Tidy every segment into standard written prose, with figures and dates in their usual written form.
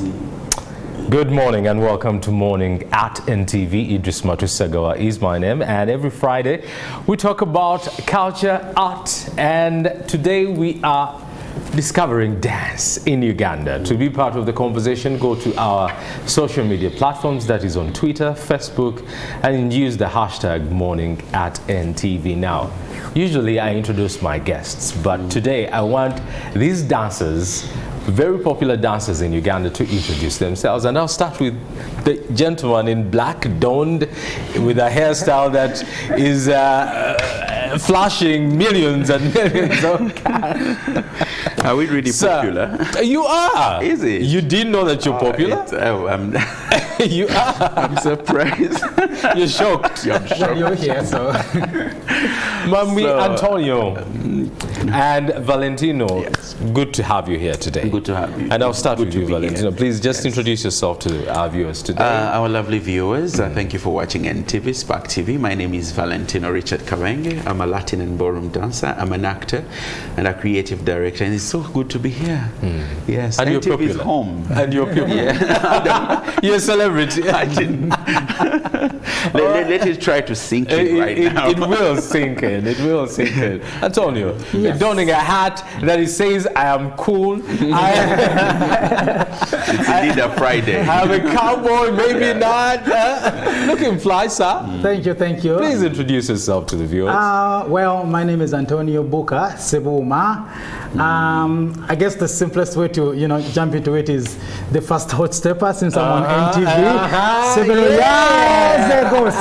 Good morning and welcome to Morning at NTV. Idris Matusagawa is my name, and every Friday we talk about culture, art, and today we are discovering dance in Uganda. To be part of the conversation, go to our social media platforms, that is on Twitter, Facebook, and use the hashtag Morning at NTV. Now, usually I introduce my guests, but today I want these dancers, very popular dancers in Uganda, to introduce themselves. And I'll start with the gentleman in black, donned with a hairstyle that is flashing millions and millions of cash. Are we really popular? You are. Is it? You didn't know that you're popular? You are. I'm surprised. You're shocked. I'm shocked. Well, you're here, so. Mami, Antonio and Valentino, yes. Good to have you here today. Good to have you. And I'll start with you, Valentino. Here. Please just introduce yourself to our viewers today. Our lovely viewers, thank you for watching NTV, Spark TV. My name is Valentino Richard Kabenge. I'm a Latin and ballroom dancer. I'm an actor and a creative director, and it's so good to be here. Yes, and NTV you're popular. Is home. And you're popular. Yeah. You're a celebrity. I didn't. Let it try to sink in now. It will sink in. It will sink in. Antonio, Yes. donning a hat that it says I am cool. It's indeed a Friday. I'm a cowboy, maybe not. Looking fly, sir. Thank you, thank you. Please introduce yourself to the viewers. Well, my name is Antonio Bukhar Ssebuuma. I guess the simplest way to, jump into it is the first hot stepper since I'm on NTV.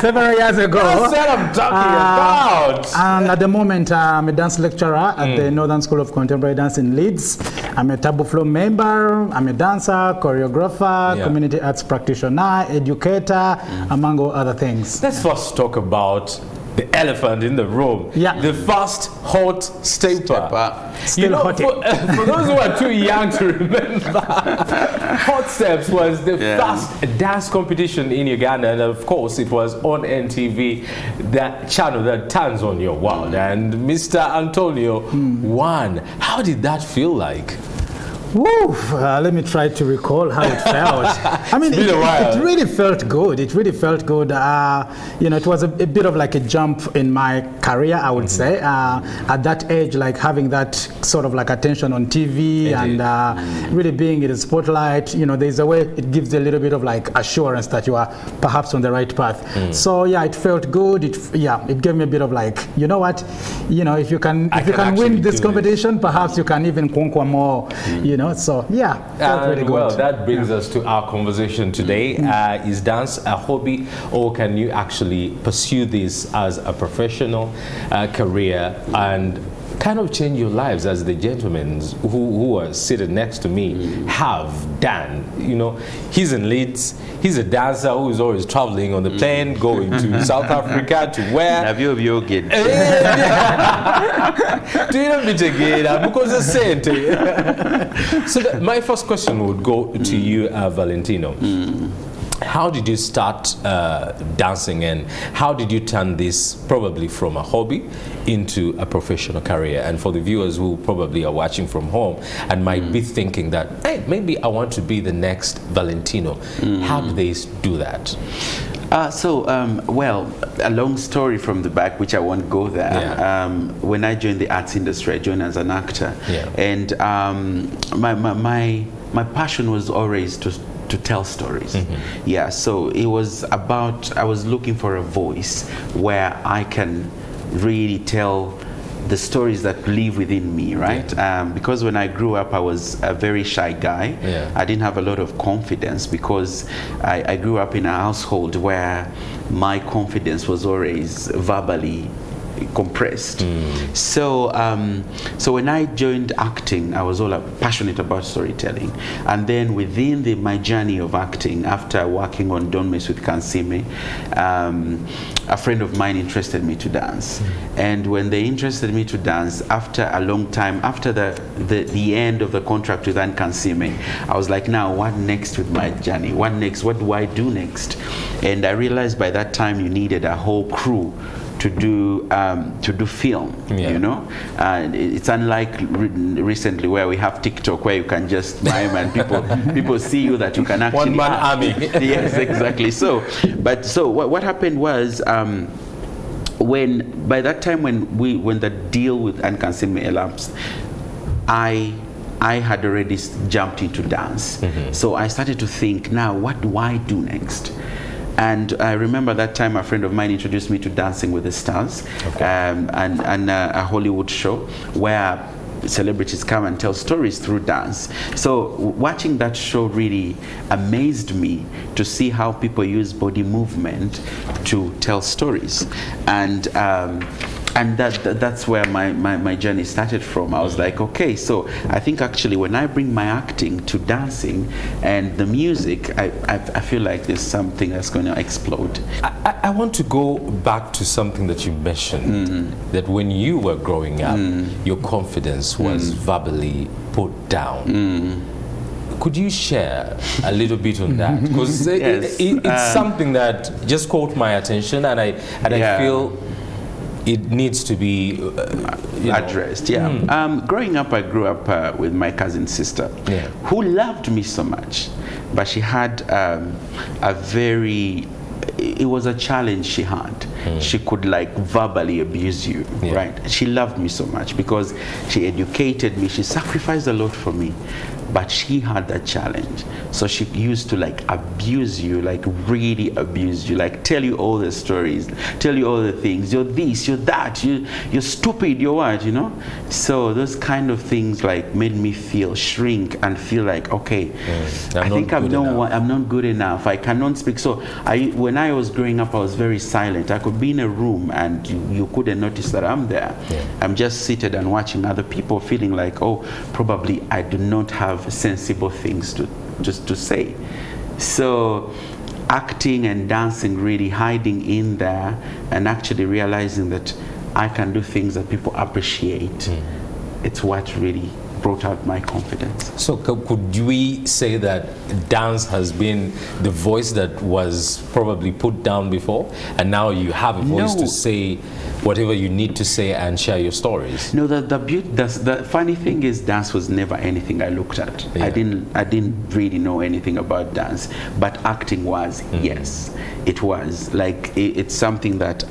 Several years ago. That's what I'm talking about. And at the moment, I'm a dance lecturer at the Northern School of Contemporary Dance in Leeds. I'm a Taboo Flow member. I'm a dancer, choreographer, community arts practitioner, educator, among all other things. Let's first talk about the elephant in the room. Yeah. The first hot stepper. Still hot. For those who are too young to remember, Hot Steps was the first dance competition in Uganda, and of course it was on NTV, that channel that turns on your world. And Mr. Antonio won. How did that feel like? Woo! Let me try to recall how it felt. I mean, it really felt good. It really felt good. It was a bit of like a jump in my career, I would say. At that age, like having that sort of like attention on TV and really being in the spotlight, there's a way it gives you a little bit of like assurance that you are perhaps on the right path. So yeah, it felt good. It gave me a bit of like, you know what, if you can win this competition, perhaps you can even conquer more. So yeah, felt really good. Well, that brings us to our conversation today. Is dance a hobby, or can you actually pursue this as a professional career and kind of change your lives, as the gentlemen who are seated next to me have done? He's in Leeds. He's a dancer who is always traveling on the plane, going to South Africa to where? Have you get? So my first question would go to you, Valentino. How did you start dancing, and how did you turn this probably from a hobby into a professional career? And for the viewers who probably are watching from home and might be thinking that, hey, maybe I want to be the next Valentino, how do they do that? Well, a long story from the back, which I won't go there. When I joined the arts industry, I joined as an actor, and my passion was always to tell stories. So it was about, I was looking for a voice where I can really tell the stories that live within me, right? Because when I grew up, I was a very shy guy. I didn't have a lot of confidence because I grew up in a household where my confidence was always verbally compressed. So when I joined acting, I was all passionate about storytelling. And then within my journey of acting, after working on Don't Mess with Kansime, a friend of mine interested me to dance. And when they interested me to dance, after a long time, after the end of the contract with Kansime, I was like, now what next with my journey? What next? What do I do next? And I realized by that time you needed a whole crew to do film. You know, it's unlike recently where we have TikTok, where you can just mime and people see you that you can actually one-man army. Yes, exactly. So what happened was, by that time when the deal with Nkansiime elapsed, I had already jumped into dance. So I started to think, now what do I do next? And I remember that time a friend of mine introduced me to Dancing with the Stars, and a Hollywood show where celebrities come and tell stories through dance. So watching that show really amazed me to see how people use body movement to tell stories. And that's where my journey started from. I was like, okay, so I think actually when I bring my acting to dancing and the music, I feel like there's something that's going to explode. I want to go back to something that you mentioned, that when you were growing up, your confidence was verbally put down. Could you share a little bit on that? Because it's something that just caught my attention, and I feel it needs to be addressed. Growing up, I grew up with my cousin sister, who loved me so much, but she had it was a challenge she had. She could like verbally abuse you, right? She loved me so much because she educated me, she sacrificed a lot for me, but she had that challenge. So she used to like abuse you, like really abuse you, like tell you all the stories, tell you all the things. You're this, you're that, you're stupid, you're what, you know? So those kind of things like made me shrink and feel like, okay, I think I'm not good enough. I cannot speak. So when I was growing up, I was very silent. I could be in a room and you couldn't notice that I'm there. I'm just seated and watching other people, feeling like, oh, probably I do not have sensible things to say. So acting and dancing, really hiding in there and actually realizing that I can do things that people appreciate, it's what really brought out my confidence. So could we say that dance has been the voice that was probably put down before, and now you have a voice to say whatever you need to say and share your stories? No, the funny thing is, dance was never anything I looked at. I didn't really know anything about dance, but acting was. Yes, it was. Like it's something that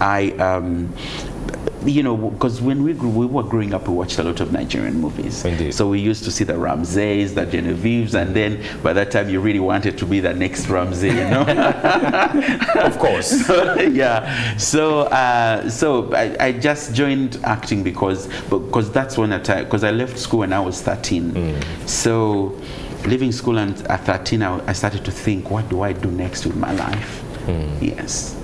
you know, because when we were growing up, we watched a lot of Nigerian movies. Indeed. So we used to see the Ramses, the Genevieves, and then by that time you really wanted to be the next Ramsey, you know? Of course. So I just joined acting because that's when because I left school when I was 13. So leaving school and at 13, I started to think, what do I do next with my life? Yes.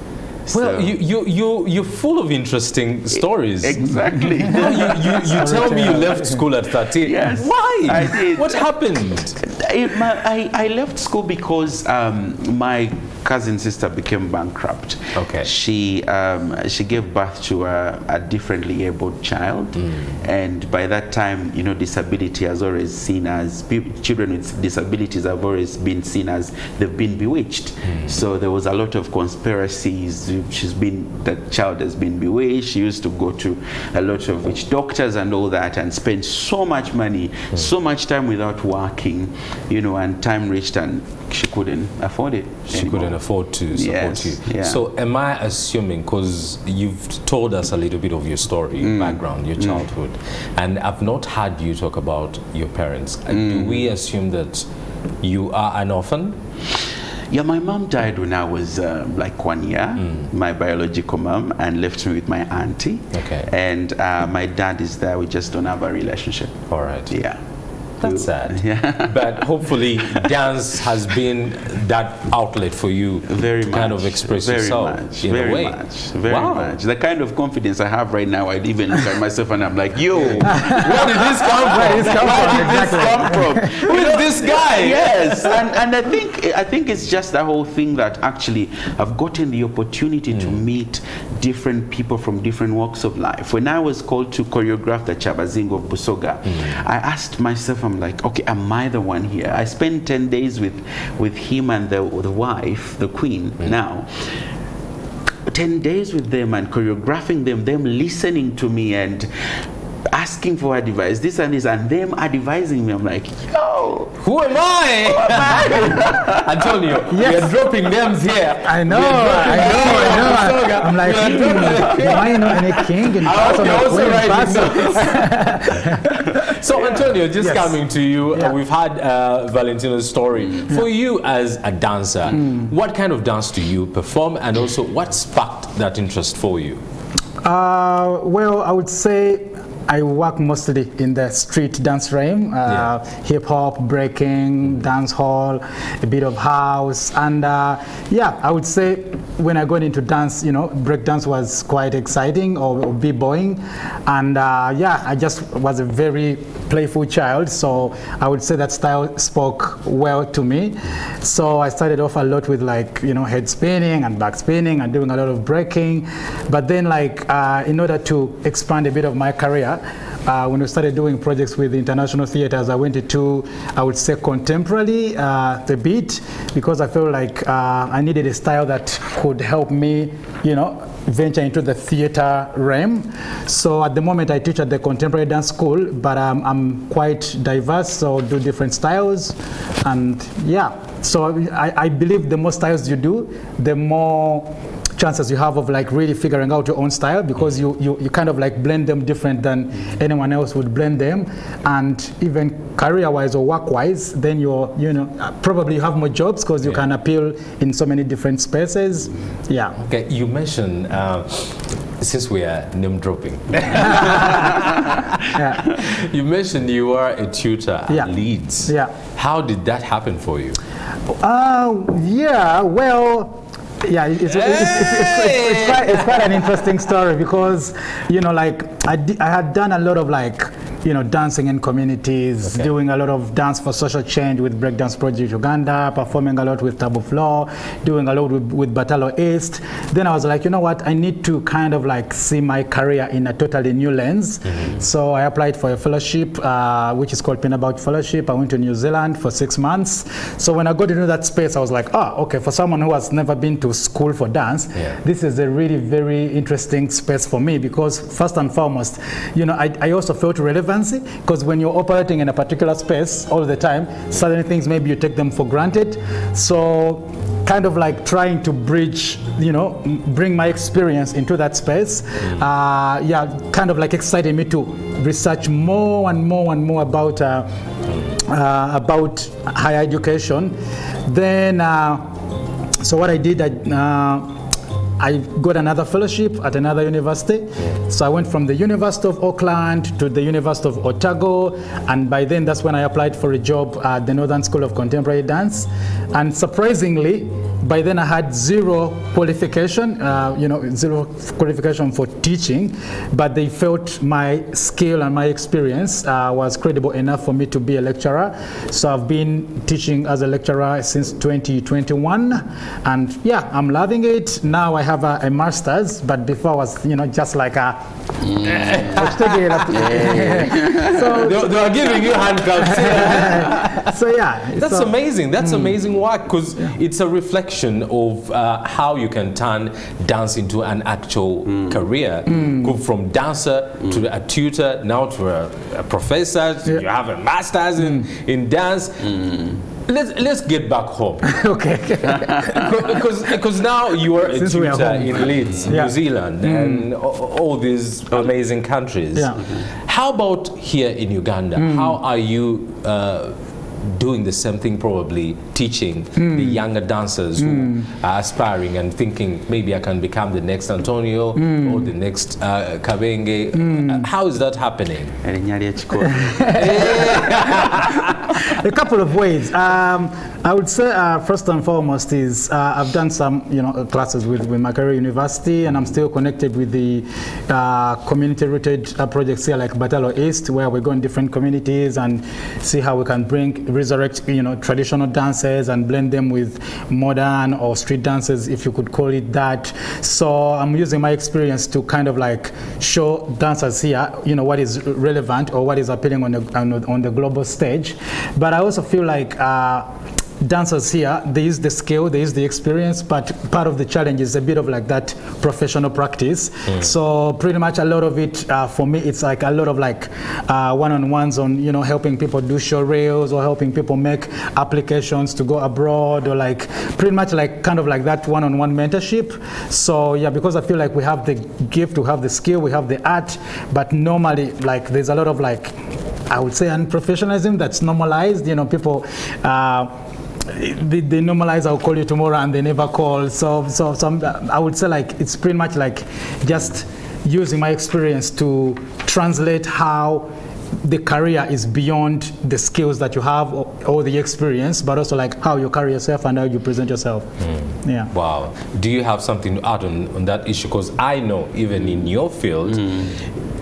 Well, you're full of interesting stories. Exactly. you tell me you left school at 13. Yes. Why? I did. What happened? I left school because my cousin sister became bankrupt. Okay. She gave birth to a differently abled child, and by that time, you know, disability has always seen as children with disabilities have always been seen as they've been bewitched. So there was a lot of conspiracies. The child has been bewitched. She used to go to a lot of witch doctors and all that, and spend so much money, so much time without working, you know, and time reached and she couldn't afford it anymore. She couldn't afford to support you. Yeah. So am I assuming, because you've told us a little bit of your story, background, your childhood, and I've not heard you talk about your parents. Do we assume that you are an orphan? Yeah, my mom died when I was like 1 year, my biological mom, and left me with my auntie. Okay. And my dad is there. We just don't have a relationship. All right. Yeah. That's sad. Yeah. But hopefully dance has been that outlet for you to kind of express yourself in a way. Very much. The kind of confidence I have right now, I even look at myself and I'm like, yo, where did this come from? Who is this guy? Yes. And I think it's just the whole thing that actually I've gotten the opportunity to meet different people from different walks of life. When I was called to choreograph the Chabazingo of Busoga, I asked myself, I'm like, okay, am I the one here? I spent 10 days with him and the wife, the queen, now, 10 days with them and choreographing them listening to me and asking for advice, this and this, and them advising me. I'm like, yo, who am I? Antonio, yes. You're dropping names here. I know. I'm like, do I know any king in person? So Antonio, just coming to you, we've had Valentino's story. For you as a dancer, what kind of dance do you perform, and also what sparked that interest for you? Well, I would say I work mostly in the street dance realm, hip hop, breaking, dance hall, a bit of house, and I would say when I got into dance, break dance was quite exciting, or b-boying, and I just was a very playful child, so I would say that style spoke well to me. So I started off a lot with head spinning and back spinning and doing a lot of breaking, but then in order to expand a bit of my career, when we started doing projects with international theaters, I went into, I would say, contemporary the beat, because I felt like I needed a style that could help me, venture into the theater realm. So at the moment I teach at the contemporary dance school, but I'm quite diverse, so do different styles, and so I believe the more styles you do, the more chances you have of really figuring out your own style, because you kind of blend them different than anyone else would blend them, and even career-wise or work-wise, then probably you have more jobs because you can appeal in so many different spaces. Okay, you mentioned since we are name dropping, you mentioned you were a tutor at Leeds. How did that happen for you? It's quite an interesting story, because I had done a lot of dancing in communities, doing a lot of dance for social change with Breakdance Project Uganda, performing a lot with Tabu Floor, doing a lot with Batalo East. Then I was like, you know what, I need to kind of see my career in a totally new lens. So I applied for a fellowship, which is called Pinabout Fellowship. I went to New Zealand for 6 months. So when I got into that space, I was like, okay, for someone who has never been to school for dance, this is a really very interesting space for me, because first and foremost, I also felt relevant, because when you're operating in a particular space all the time, certain things maybe you take them for granted. So kind of trying to bridge, bring my experience into that space, kind of excited me to research more and more about higher education. Then so what I did, I got another fellowship at another university. So I went from the University of Auckland to the University of Otago, and by then that's when I applied for a job at the Northern School of Contemporary Dance. And surprisingly, by then I had zero qualification, zero qualification for teaching, but they felt my skill and my experience was credible enough for me to be a lecturer. So I've been teaching as a lecturer since 2021, and I'm loving it. Now I have a master's, but before I was, just like a... So they are giving you handcuffs. So that's amazing. That's amazing work, because it's a reflection of how you can turn dance into an actual career. Go from dancer to a tutor, now to a professor. You have a master's in dance. Let's get back home. Okay. Because now you are a tutor in Leeds, New Zealand, and all these amazing countries. How about here in Uganda? How are you doing the same thing, probably teaching the younger dancers who are aspiring and thinking, maybe I can become the next Antonio or the next Kabenge? How is that happening? A couple of ways. I would say first and foremost is I've done some classes with Makerere University, and I'm still connected with the community-rooted projects here like Batalo East, where we go in different communities and see how we can resurrect traditional dances and blend them with modern or street dances, if you could call it that. So I'm using my experience to kind of show dancers here what is relevant or what is appealing on the global stage. But I also feel like dancers here, there is the skill, there is the experience, but part of the challenge is a bit of like that professional practice. So pretty much a lot of it for me, it's like a lot of like one-on-ones on, you know, helping people do show reels or helping people make applications to go abroad, or like pretty much like kind of like that one-on-one mentorship. So yeah, because I feel like we have the gift, we have the skill, we have the art, but normally like there's a lot of like, I would say, unprofessionalism that's normalized. You know, people they normalize, I'll call you tomorrow, and they never call. So I would say like it's pretty much like just using my experience to translate how the career is beyond the skills that you have or the experience, but also like how you carry yourself and how you present yourself. Yeah. Wow. Do you have something to add on that issue? Because I know even in your field,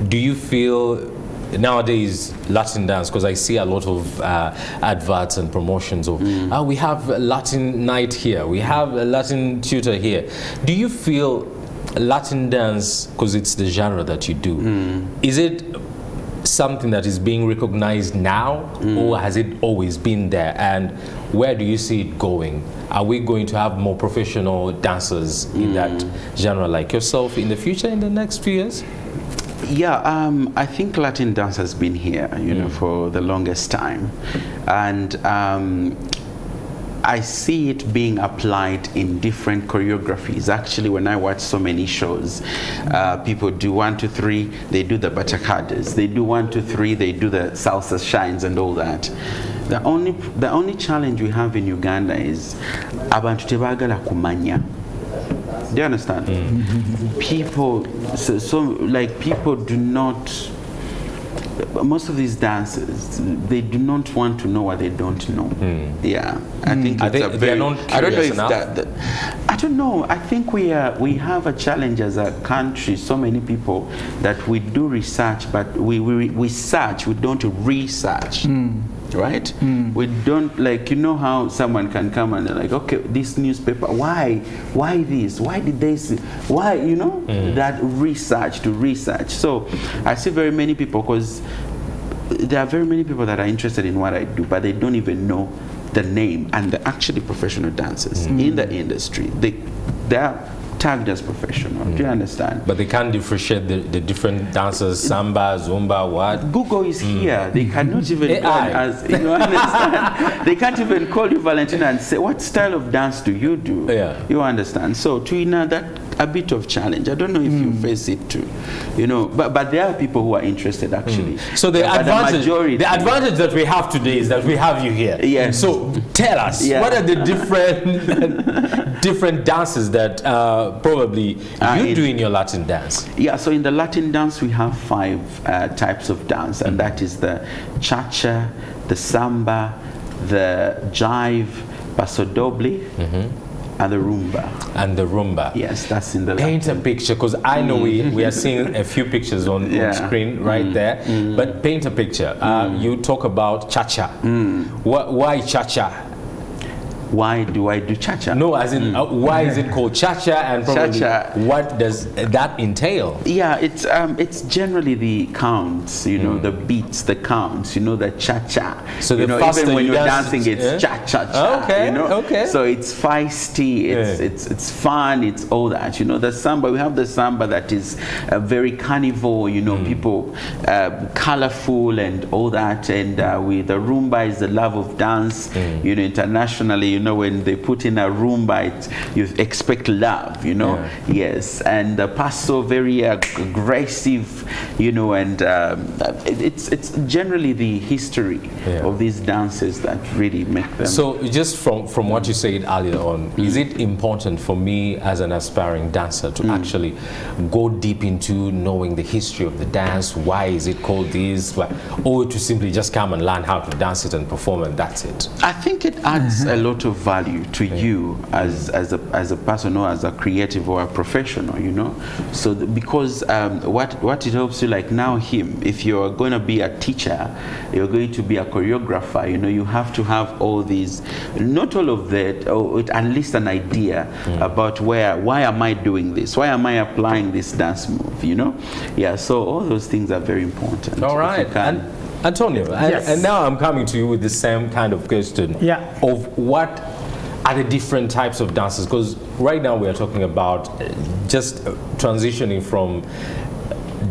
do you feel nowadays Latin dance, because I see a lot of adverts and promotions of we have a Latin night here, we have a Latin tutor here. Do you feel Latin dance, because it's the genre that you do, is it something that is being recognized now, or has it always been there, and where do you see it going? Are we going to have more professional dancers in that genre like yourself in the future, in the next few years? Yeah, I think Latin dance has been here, you know, for the longest time, and I see it being applied in different choreographies. Actually, when I watch so many shows, people do 1, 2, 3, they do the bachacadas. They do 1, 2, 3, they do the salsa shines and all that. The only challenge we have in Uganda is abantu tebagala kumanya. Do you understand? People, so like people do not. Most of these dancers, they do not want to know what they don't know. Yeah, I think it's a very. I don't know if that. I don't know. I think we have a challenge as a country. So many people that we do research, but we search. We don't research. Right? We don't, like, you know how someone can come and they're like, okay, this newspaper, why this? Why did they say? Why, you know, that research to research. So I see very many people, because there are very many people that are interested in what I do, but they don't even know the name and the actually professional dancers in the industry. They are tagged as professional. Do you understand? But they can't differentiate the different dances, samba, zumba, what? Google is here. They cannot even call as, you understand? They can't even call you Valentino and say, what style of dance do you do? Yeah. You understand? So to that a bit of challenge. I don't know if you face it too, you know, but there are people who are interested actually. So the advantage that we have today is that we have you here. Yes. So tell us, what are the different dances that probably you do in your Latin dance? Yeah, so in the Latin dance we have 5 types of dance, and that is the cha-cha, the samba, the jive, paso doble, and the rumba. And the rumba. Yes, that's in the Paint Latin. a picture, because I know we are seeing a few pictures on screen right there. But paint a picture. You talk about cha-cha. Why cha-cha? Why do I do cha-cha? No, as in why is it called cha-cha, and probably what does that entail? Yeah, it's generally the counts, you know, the beats, the counts, you know, the cha-cha. So you know, even when you're dancing, it's cha-cha-cha. Okay, you know? okay. So it's feisty, it's fun, it's all that. You know, the samba, we have the samba that is very carnival, you know, people colorful and all that, and with the rumba is the love of dance, you know, internationally, you know, when they put in a rumba, you expect love, you know. Yes, and the paso, very aggressive, you know, and it's generally the history of these dances that really make them. So just from what you said earlier on, is it important for me as an aspiring dancer to actually go deep into knowing the history of the dance? Why is it called this? Or to simply just come and learn how to dance it and perform and that's it? I think it adds a lot of value to you as a person or as a creative or a professional, you know. So because what it helps you, like now if you're going to be a teacher, you're going to be a choreographer, you know, you have to have all these, not all of that, or at least an idea about why am I doing this, why am I applying this dance move, you know. Yeah, so all those things are very important. All right. Antonio, Yes. and now I'm coming to you with the same kind of question. Yeah. Of what are the different types of dances? Because right now we are talking about just transitioning from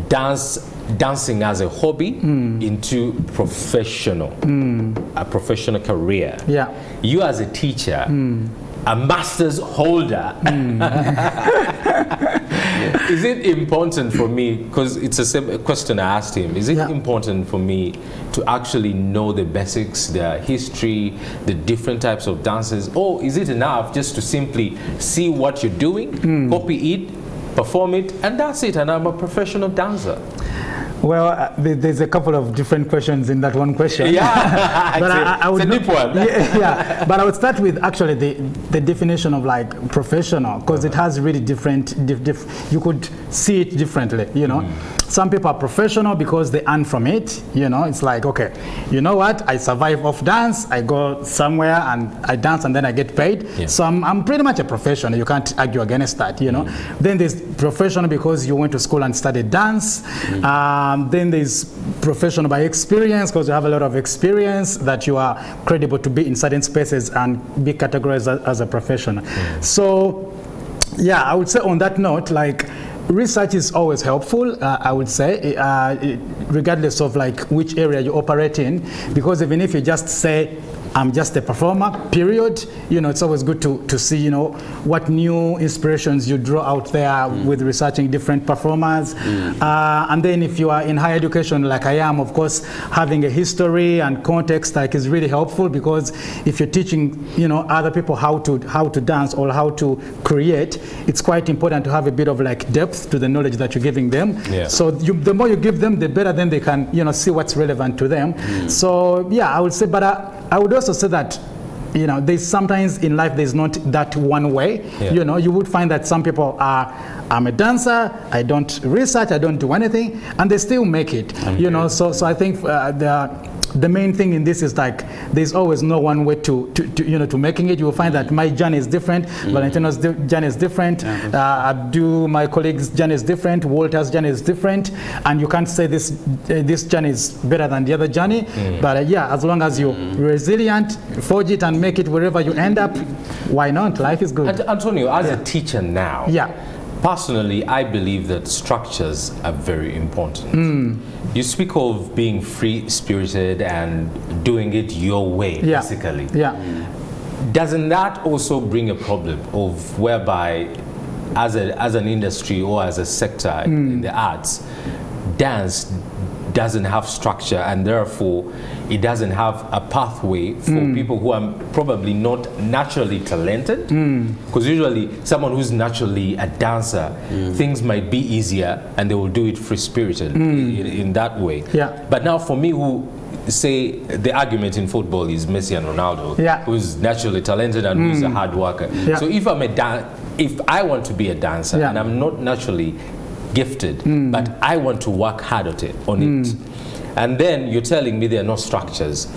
dancing as a hobby into a professional career. Yeah. You as a teacher, a master's holder. Is it important for me, because it's a same question I asked him, is it important for me to actually know the basics, the history, the different types of dances, or is it enough just to simply see what you're doing, copy it, perform it, and that's it, and I'm a professional dancer? Well, there's a couple of different questions in that one question. Yeah, but I would it's a deep one. Yeah, but I would start with actually the definition of like professional, because it has really different, you could see it differently, you know. Some people are professional because they earn from it, you know. It's like, okay, you know what, I survive off dance, I go somewhere and I dance and then I get paid. Yeah. So I'm pretty much a professional, you can't argue against that, you know. Then there's professional because you went to school and studied dance. Then there's professional by experience, because you have a lot of experience that you are credible to be in certain spaces and be categorized as a professional. So yeah, I would say on that note, like, research is always helpful, I would say, regardless of like which area you operate in, because even if you just say, I'm just a performer, period, you know, it's always good to see, you know, what new inspirations you draw out there with researching different performers. And then if you are in higher education like I am, of course, having a history and context like is really helpful, because if you're teaching, you know, other people how to dance or how to create, it's quite important to have a bit of like depth to the knowledge that you're giving them. Yeah. So the more you give them, the better then they can, you know, see what's relevant to them. So yeah, I would say, but I would also say that, you know, there's sometimes in life there's not that one way. You know, you would find that some people are, I'm a dancer, I don't research, I don't do anything, and they still make it. You know, so I think the main thing in this is like there's always no one way to you know, to making it. You will find that my journey is different, Valentino's journey is different, my colleague's journey is different, Walter's journey is different, and you can't say this journey is better than the other journey. But yeah, as long as you're resilient, forge it and make it wherever you end up, why not? Life is good. Antonio, as a teacher now, personally, I believe that structures are very important. You speak of being free-spirited and doing it your way, basically. Doesn't that also bring a problem of whereby, as an industry or as a sector in the arts, dance doesn't have structure, and therefore it doesn't have a pathway for people who are probably not naturally talented? Because usually someone who's naturally a dancer, things might be easier and they will do it free-spirited in that way. But now for me, who say the argument in football is Messi and Ronaldo, who's naturally talented and who's a hard worker. So if I want to be a dancer and I'm not naturally gifted, but I want to work hard at it, and then you're telling me there are no structures,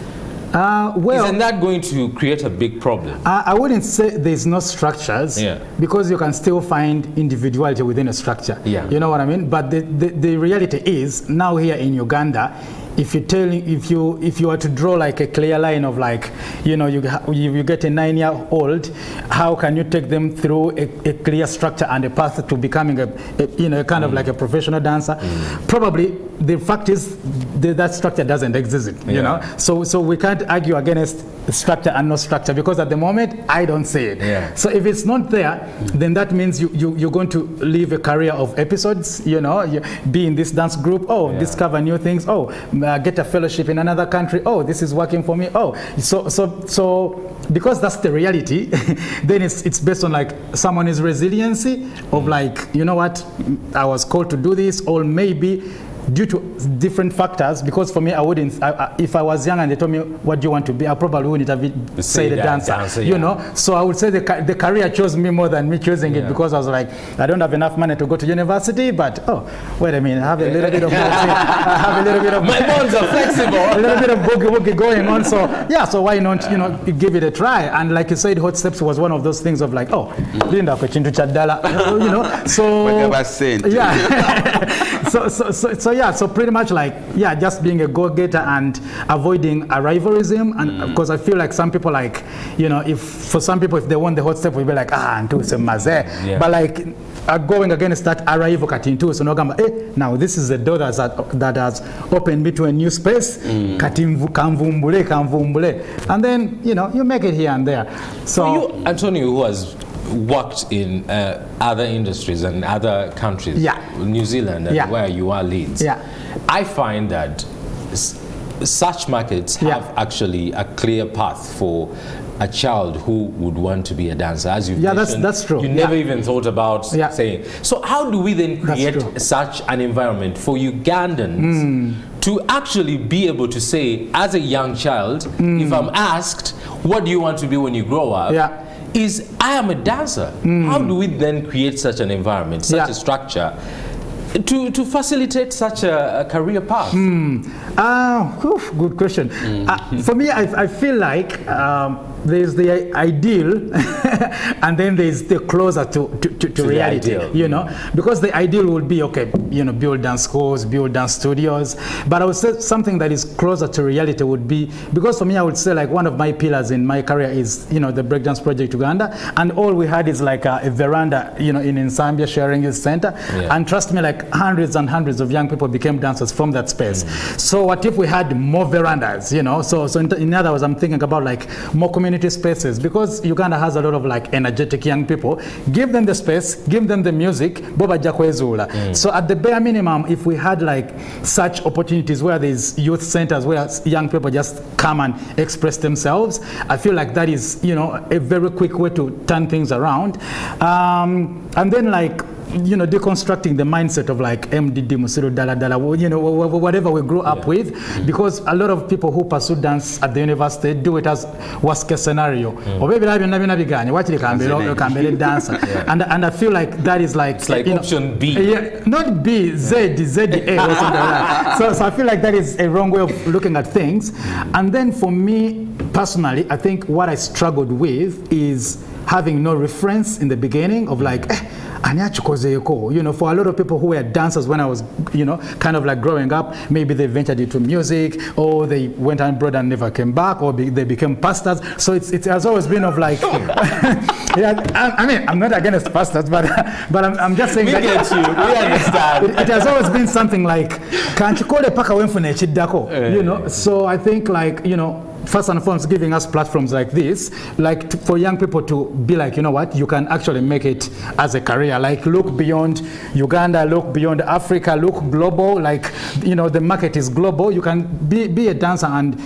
well, isn't that going to create a big problem? I wouldn't say there's no structures, because you can still find individuality within a structure. You know what I mean? But the reality is, now here in Uganda, if you were to draw like a clear line of like, you know, you get a 9-year-old, how can you take them through a clear structure and a path to becoming a kind of like a professional dancer? Probably the fact is that structure doesn't exist, you know. So we can't argue against structure and no structure, because at the moment I don't see it. So if it's not there, then that means you're going to live a career of episodes, you know, you be in this dance group, discover new things, get a fellowship in another country, this is working for me, so because that's the reality, then it's based on like someone's resiliency of like, you know what, I was called to do this, or maybe due to different factors, because for me, I wouldn't, if I was young and they told me, what do you want to be, I probably wouldn't have said a dancer, you know. So I would say the career chose me more than me choosing it, because I was like, I don't have enough money to go to university, but wait a minute, I have a little bit of I have a little bit of my bones are flexible, a little bit of boogie going on, so yeah, so why not, you know, give it a try? And like you said, Hotsteps was one of those things of like, you know, so yeah. So yeah, so pretty much like, yeah, just being a go-getter and avoiding a rivalrism. And because I feel like some people, like, you know, if for some people, if they want the hot step, we'll be like, ntuse maze. But like going against that arrival kati ntuse, no gamba, now this is the door that has opened me to a new space. Kati kanvumbule. And then, you know, you make it here and there. So for you, Antonio, who has worked in other industries and other countries, New Zealand, and where you are Leeds, I find that such markets have actually a clear path for a child who would want to be a dancer. As you mentioned, that's true. You never even thought about saying. So how do we then create such an environment for Ugandans to actually be able to say, as a young child, if I'm asked, what do you want to be when you grow up? Is I am a dancer. How do we then create such an environment, such a structure, to facilitate such a career path? Good question. For me, I feel like there's the ideal and then there's the closer to reality, you know, because the ideal would be, okay, you know, build dance schools, build dance studios, but I would say something that is closer to reality would be, because for me, I would say like one of my pillars in my career is, you know, the Breakdance Project Uganda, and all we had is like a veranda, you know, in Zambia sharing youth center, and trust me, like hundreds and hundreds of young people became dancers from that space. So what if we had more verandas, you know? So in other words, I'm thinking about like more community spaces, because Uganda has a lot of like energetic young people. Give them the space, give them the music, so at the bare minimum, if we had like such opportunities where there's youth centers where young people just come and express themselves, I feel like that is, you know, a very quick way to turn things around. And then like, you know, deconstructing the mindset of like MDD, Musiru, Dala Dala, you know, whatever we grew up with, because a lot of people who pursue dance at the university do it as worst case scenario. And I feel like that is like, it's like option B. Not B, Z, ZA or something like that. So I feel like that is a wrong way of looking at things. And then for me personally, I think what I struggled with is having no reference in the beginning of like, you know, for a lot of people who were dancers when I was, you know, kind of like growing up, maybe they ventured into music, or they went abroad and never came back, or they became pastors. So it has always been of like, I mean, I'm not against pastors, but I'm just saying we get you. We understand. It has always been something like, can't you call a paka you know? So I think like, you know, first and foremost, giving us platforms like this, like for young people to be like, you know what, you can actually make it as a career. Like look beyond Uganda, look beyond Africa, look global. Like, you know, the market is global. You can be a dancer and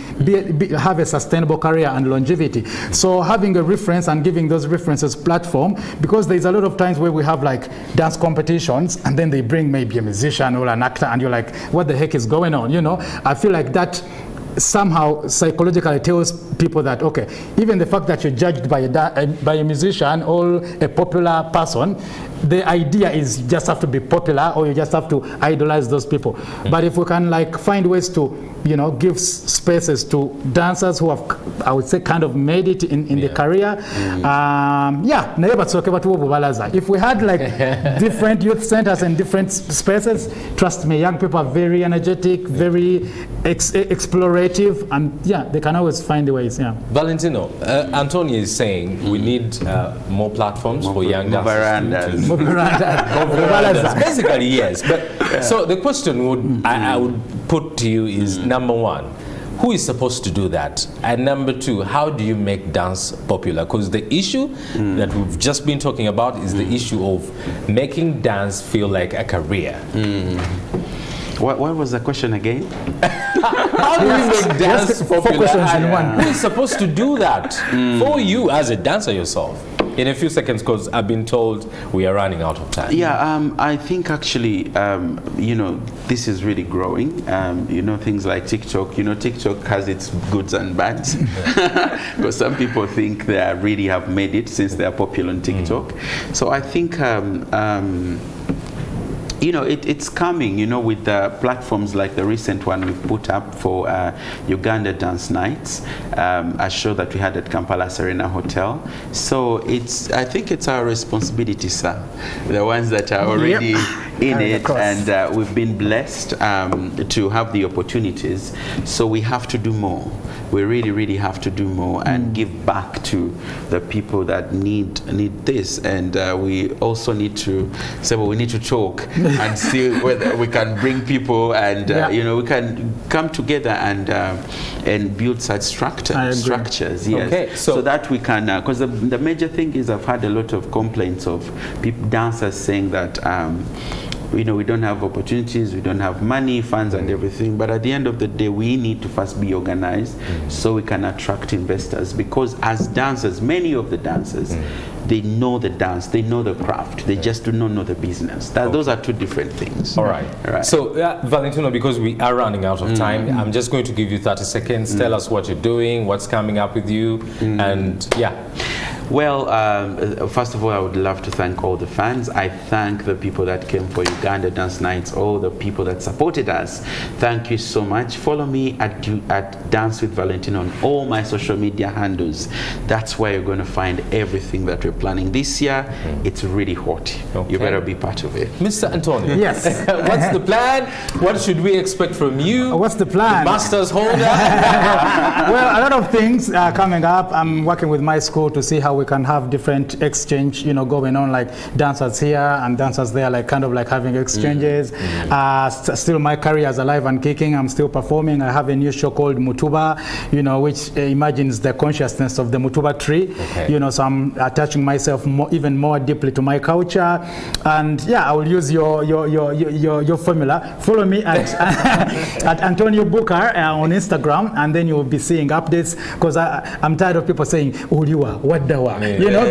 have a sustainable career and longevity. So having a reference and giving those references platform, because there's a lot of times where we have like dance competitions and then they bring maybe a musician or an actor and you're like, what the heck is going on? You know, I feel like that somehow psychologically tells people that, okay, even the fact that you're judged by a musician or a popular person, the idea is you just have to be popular or you just have to idolize those people. But if we can like find ways to, you know, give spaces to dancers who have, I would say, kind of made it in the career. If we had like different youth centers and different spaces, trust me, young people are very energetic, very explorative, and they can always find the ways. Valentino, Antonio is saying we need more platforms for young dancers. More verandas. Basically, yes. But so the question would I would put to you is, number one, who is supposed to do that? And number two, how do you make dance popular? Because the issue that we've just been talking about is the issue of making dance feel like a career. What was the question again? How do we make dance popular? Who is supposed to do that for you as a dancer yourself? In a few seconds, because I've been told we are running out of time. I think actually, you know, this is really growing. You know, things like TikTok. You know, TikTok has its goods and bads. Because some people think they really have made it since they are popular on TikTok. So I think, you know, it's coming, you know, with the platforms like the recent one we put up for Uganda Dance Nights, a show that we had at Kampala Serena Hotel. So I think it's our responsibility, sir, the ones that are already in it, and we've been blessed to have the opportunities. So we have to do more. We really have to do more and give back to the people that need this. And we also need to say, well, we need to talk and see whether we can bring people and you know, we can come together and build such structures. Yes. Okay, so that we can, because the major thing is, I've had a lot of complaints of people, dancers saying that you know, we don't have opportunities, we don't have money, funds and everything, but at the end of the day we need to first be organized so we can attract investors, because as dancers, many of the dancers, they know the dance, they know the craft, they just do not know the business. Those are two different things. All right. So Valentino, because we are running out of time, I'm just going to give you 30 seconds. Tell us what you're doing, what's coming up with you, and Well, first of all, I would love to thank all the fans. I thank the people that came for Uganda Dance Nights, all the people that supported us. Thank you so much. Follow me at Dance with Valentino on all my social media handles. That's where you're going to find everything that we're planning this year. It's really hot. You better be part of it. Mr. Antonio. Yes. What's the plan? What should we expect from you? What's the plan? The Masters holder? Well, a lot of things are coming up. I'm working with my school to see how we can have different exchange, you know, going on, like dancers here and dancers there, like kind of like having exchanges. Still my career is alive and kicking. I'm still performing. I have a new show called Mutuba, you know, which imagines the consciousness of the Mutuba tree. You know, so I'm attaching myself even more deeply to my culture. And yeah, I will use your formula. Follow me at at Antonio Bukhar on Instagram, and then you will be seeing updates, because I'm tired of people saying Uliwa, what dawa, you know,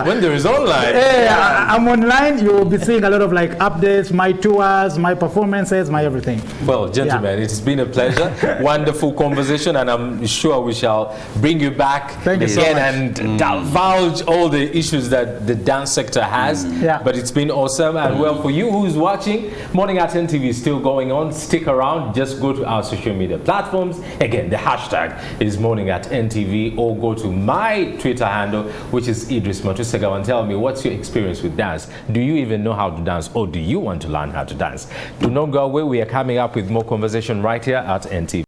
when there is online. I'm online. You will be seeing a lot of like updates, my tours, my performances, my everything. Well, gentlemen, it's been a pleasure. Wonderful conversation, and I'm sure we shall bring you back again and divulge all the issues that the dance sector has. But it's been awesome. And well, for you who's watching, Morning at NTV is still going on. Stick around. Just go to our social media platforms. Again, the hashtag is Morning at NTV, or go to my Twitter handle, which is Idris Matusega, and tell me, what's your experience with dance? Do you even know how to dance, or do you want to learn how to dance? Do not go away. We are coming up with more conversation right here at NTV.